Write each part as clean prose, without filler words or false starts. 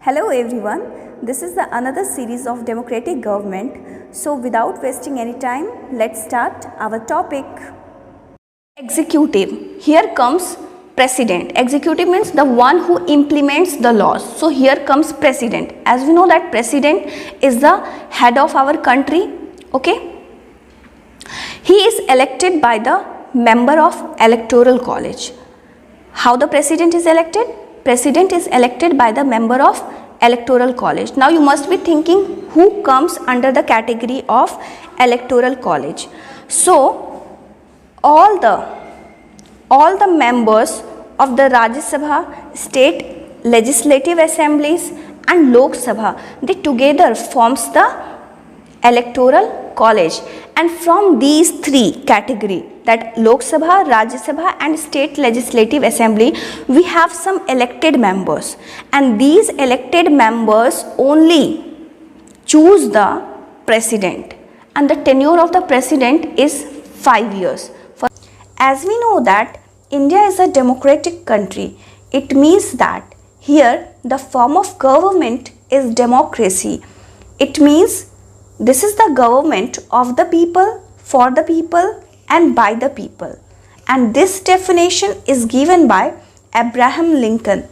Hello everyone, this is the another series of democratic government. So without wasting any time, let's start our topic. Executive. Here comes president. Executive means the one who implements the laws. So here comes president. As we know that president is the head of our country. Okay. He is elected by the member of electoral college. How the president is elected? President is elected by the member of electoral college. Now you must be thinking who comes under the category of electoral college. So all the members of the Rajya Sabha, state legislative assemblies and Lok Sabha, they together forms the electoral college, and from these three category, that Lok Sabha, Rajya Sabha and state legislative assembly, we have some elected members, and these elected members only choose the president, and the tenure of the president is 5 years. As we know that India is a democratic country, it means that here the form of government is democracy. It means this is the government of the people, for the people and by the people. And this definition is given by Abraham Lincoln.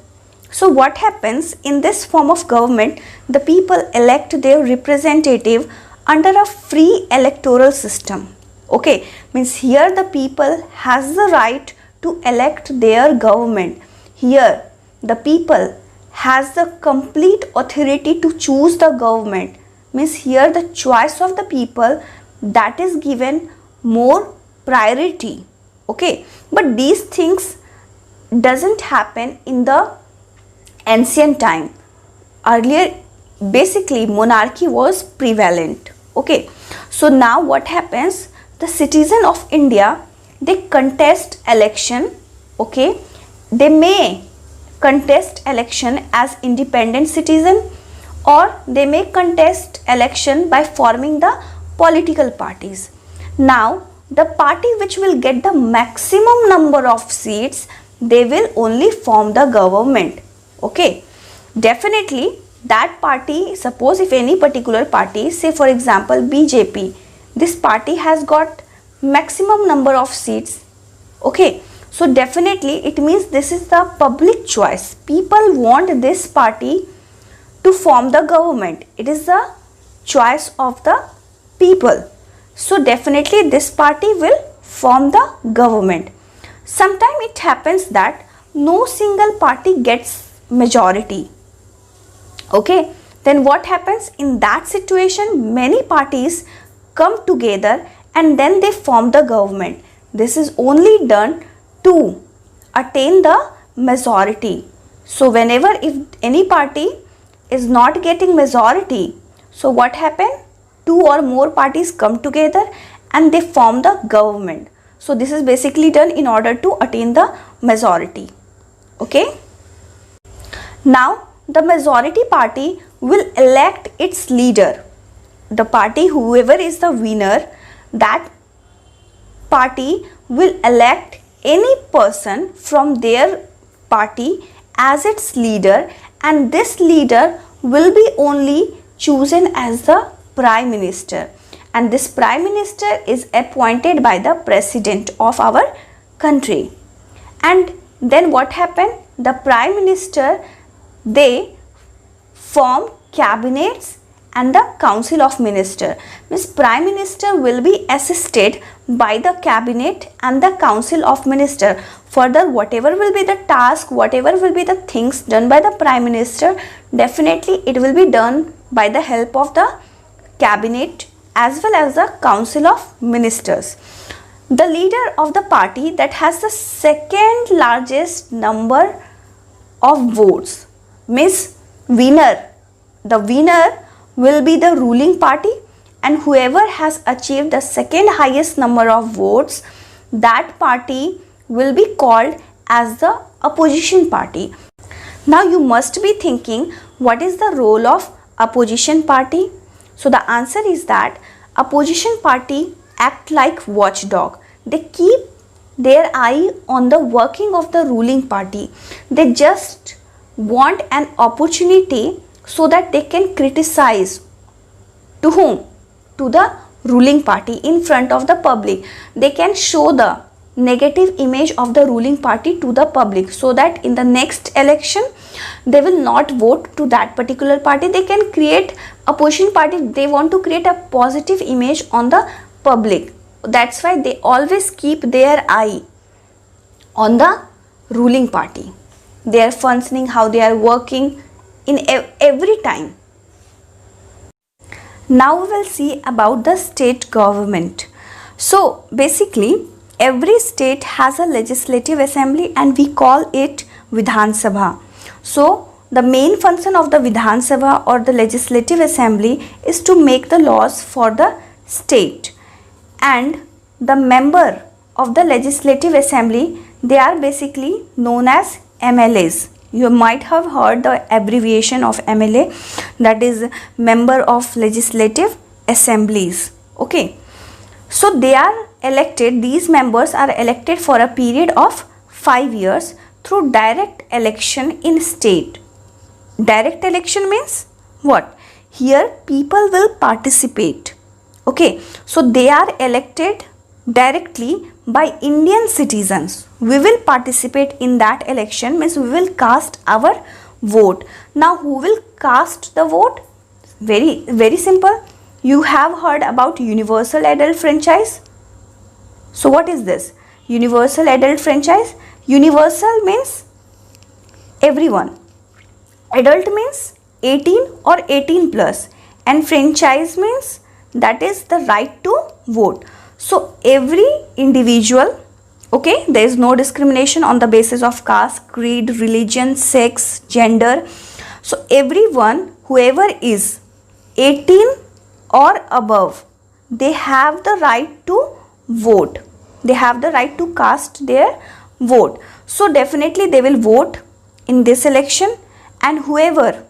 So what happens in this form of government? The people elect their representative under a free electoral system. Okay, means here the people has the right to elect their government. Here the people has the complete authority to choose the government. Means here the choice of the people, that is given more priority. Okay, but these things doesn't happen in the ancient time. Earlier basically monarchy was prevalent. Okay, so now what happens? The citizen of India, they contest election. Okay, they may contest election as independent citizen, or they may contest election by forming the political parties. Now the party which will get the maximum number of seats, they will only form the government. Okay, definitely that party, suppose if any particular party, say for example BJP, this party has got maximum number of seats. Okay, so definitely it means this is the public choice. People want this party to form the government. It is the choice of the people. So definitely this party will form the government. Sometimes it happens that no single party gets majority. Okay, then what happens? In that situation, many parties come together and then they form the government. This is only done to attain the majority. So whenever if any party is not getting majority, so what happened? Two or more parties come together and they form the government. So this is basically done in order to attain the majority. Okay, now the majority party will elect its leader. The party, whoever is the winner, that party will elect any person from their party as its leader, and this leader will be only chosen as the prime minister, and this prime minister is appointed by the president of our country. And then what happened? The prime minister, they form cabinets and the council of minister. Means prime minister will be assisted by the cabinet and the council of minister. Further, whatever will be the task, whatever will be the things done by the prime minister, definitely it will be done by the help of the cabinet as well as the council of ministers. The leader of the party that has the second largest number of votes, means winner. The winner will be the ruling party, and whoever has achieved the second highest number of votes, that party will be called as the opposition party. Now you must be thinking, what is the role of opposition party? So the answer is that opposition party act like watchdog. They keep their eye on the working of the ruling party. They just want an opportunity so that they can criticize to whom? To the ruling party in front of the public. They can show the negative image of the ruling party to the public, so that in the next election they will not vote to that particular party. They can create opposition party, they want to create a positive image on the public. That's why they always keep their eye on the ruling party. They are functioning, how they are working in every time. Now we will see about the state government. So basically every state has a legislative assembly and we call it Vidhan Sabha. So the main function of the Vidhan Sabha or the legislative assembly is to make the laws for the state, and the member of the legislative assembly, they are basically known as MLAs. You might have heard the abbreviation of MLA, that is member of legislative assemblies. Okay, so they are elected, these members are elected for a period of 5 years through direct election in state. Direct election means what? Here people will participate. Okay, so they are elected directly by Indian citizens. We will participate in that election, means we will cast our vote. Now who will cast the vote? Very simple. You have heard about universal adult franchise. So what is this? Universal adult franchise. Universal means everyone. Adult means 18 or 18 plus, and franchise means that is the right to vote. So every individual, okay, there is no discrimination on the basis of caste, creed, religion, sex, gender. So everyone, whoever is 18 or above, they have the right to vote. They have the right to cast their vote. So definitely they will vote in this election, and whoever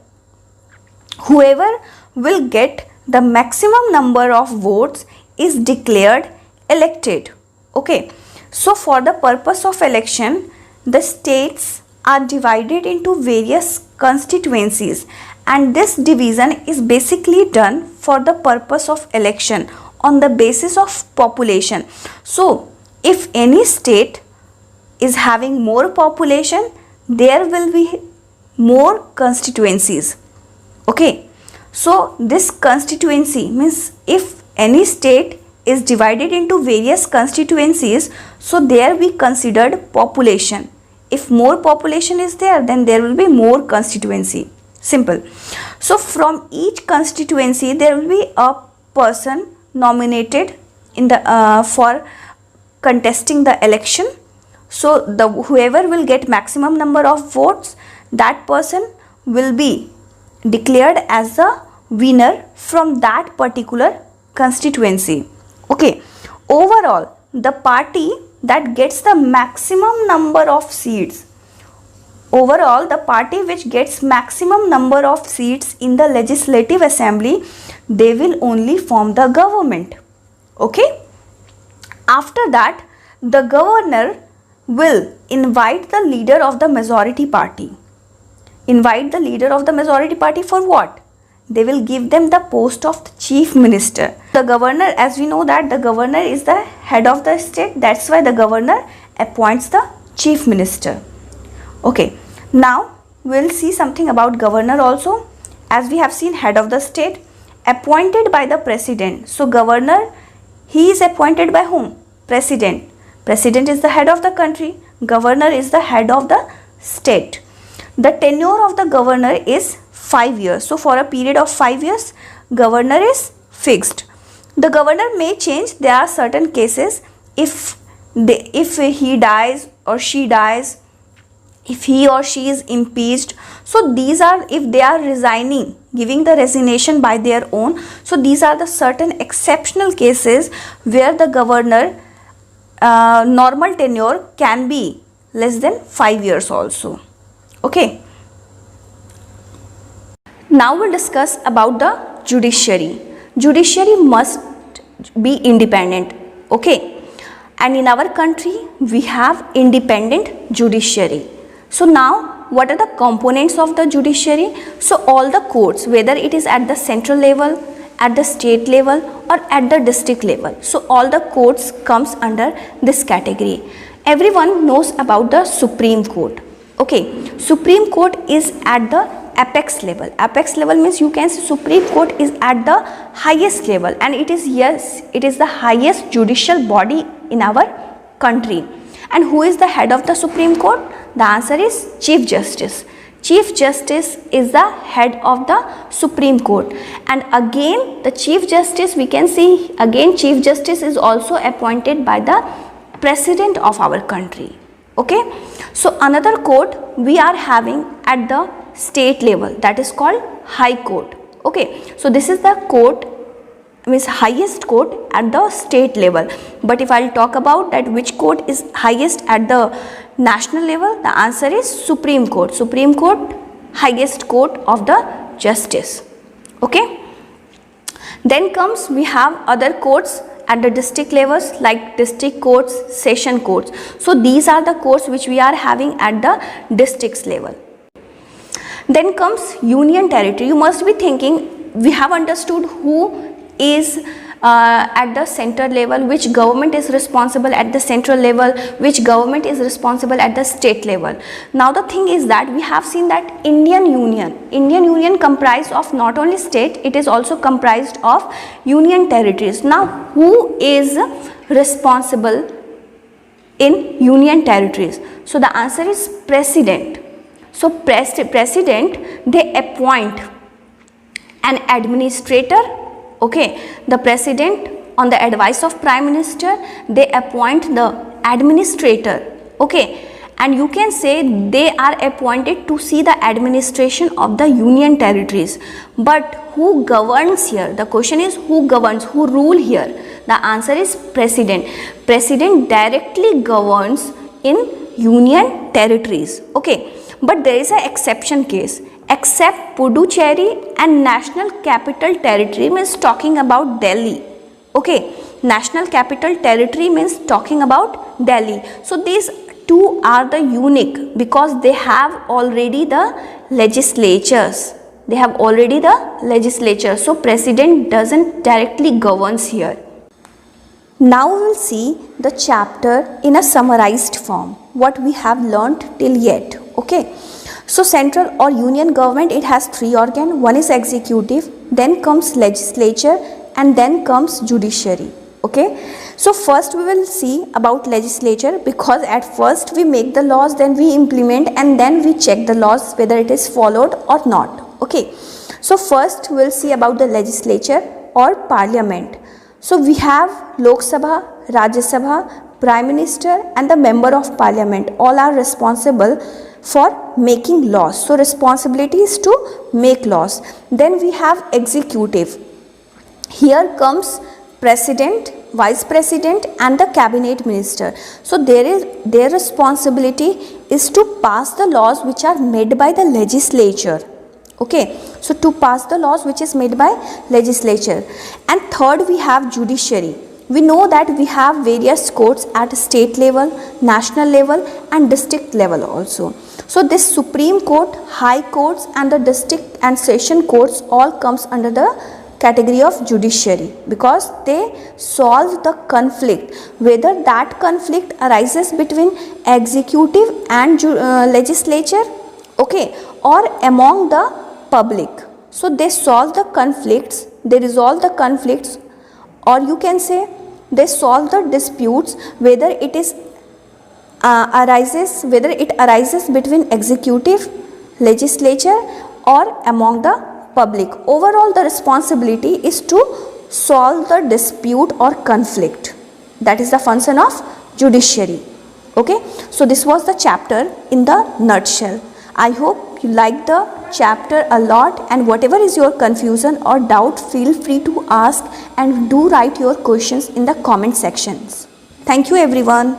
will get the maximum number of votes is declared elected. Okay, so for the purpose of election, the states are divided into various constituencies, and this division is basically done for the purpose of election on the basis of population. So if any state is having more population, there will be more constituencies. Okay, so this constituency means if any state is divided into various constituencies, so there we considered population. If more population is there, then there will be more constituency. Simple. So from each constituency there will be a person nominated in the for contesting the election. So the whoever will get maximum number of votes, that person will be declared as the winner from that particular constituency. Okay, overall the party that gets the maximum number of seats, overall the party which gets maximum number of seats in the legislative assembly, they will only form the government. Okay, after that the governor will invite the leader of the majority party. Invite the leader of the majority party for what? They will give them the post of the chief minister. The governor, as we know that the governor is the head of the state, that's why the governor appoints the chief minister. Okay, now we'll see something about governor also. As we have seen, head of the state appointed by the president. So governor, he is appointed by whom? President. President is the head of the country. Governor is the head of the state. The tenure of the governor is 5 years. So for a period of 5 years, governor is fixed. The governor may change. There are certain cases, if he dies or she dies, if he or she is impeached. So these are, if they are resigning, giving the resignation by their own. So these are the certain exceptional cases where the governor normal tenure can be less than 5 years also. Okay. Now we'll discuss about the judiciary. Judiciary must be independent. Okay. And in our country, we have independent judiciary. So now what are the components of the judiciary? So all the courts, whether it is at the central level, at the state level or at the district level, so all the courts comes under this category. Everyone knows about the Supreme Court. Okay, Supreme Court is at the apex level. Apex level means you can say Supreme Court is at the highest level, and it is, yes, it is the highest judicial body in our country. And who is the head of the Supreme Court? The answer is Chief Justice. Chief Justice is the head of the Supreme Court. And again, the Chief Justice, we can see again Chief Justice is also appointed by the President of our country. Okay, so another court we are having at the state level, that is called High Court. Okay, so this is the court, means highest court at the state level. But if I'll talk about that which court is highest at the national level, the answer is Supreme Court. Supreme Court, highest court of the justice. Okay, then comes we have other courts at the district levels like district courts, session courts. So these are the courts which we are having at the districts level. Then comes union territory. You must be thinking, we have understood who is at the center level, which government is responsible at the central level, which government is responsible at the state level. Now the thing is that we have seen that Indian Union comprised of not only state, it is also comprised of union territories. Now who is responsible in union territories? So the answer is President. So President, they appoint an administrator. Okay, the President, on the advice of Prime Minister, they appoint the administrator. Okay, and you can say they are appointed to see the administration of the union territories. But who governs here? The question is who governs, who rule here? The answer is President. President directly governs in union territories. Okay, but there is an exception case. Except Puducherry and National Capital Territory, means talking about Delhi. Okay, National Capital Territory means talking about Delhi. So these two are the unique because they have already the legislatures. They have already the legislature. So President doesn't directly governs here. Now we will see the chapter in a summarized form, what we have learnt till yet. Okay. So central or union government, it has three organs. One is executive, then comes legislature, and then comes judiciary. Okay, so first we will see about legislature, because at first we make the laws, then we implement, and then we check the laws whether it is followed or not. Okay, so first we will see about the legislature or parliament. So we have Lok Sabha, Rajya Sabha, Prime Minister and the member of parliament. All are responsible for making laws. So responsibility is to make laws. Then we have executive. Here comes president, vice president and the cabinet minister. So their responsibility is to pass the laws which are made by the legislature. Okay, so to pass the laws which is made by legislature. And third we have judiciary. We know that we have various courts at state level, national level and district level also. So this Supreme Court, High Courts and the district and session courts all comes under the category of judiciary, because they solve the conflict, whether that conflict arises between executive and legislature, okay, or among the public. So they solve the conflicts, they resolve the conflicts, or you can say they solve the disputes, whether it is arises between executive, legislature or among the public. Overall the responsibility is to solve the dispute or conflict. That is the function of judiciary. Okay, so this was the chapter in the nutshell. I hope you like the chapter a lot, and whatever is your confusion or doubt, feel free to ask and do write your questions in the comment sections. Thank you everyone.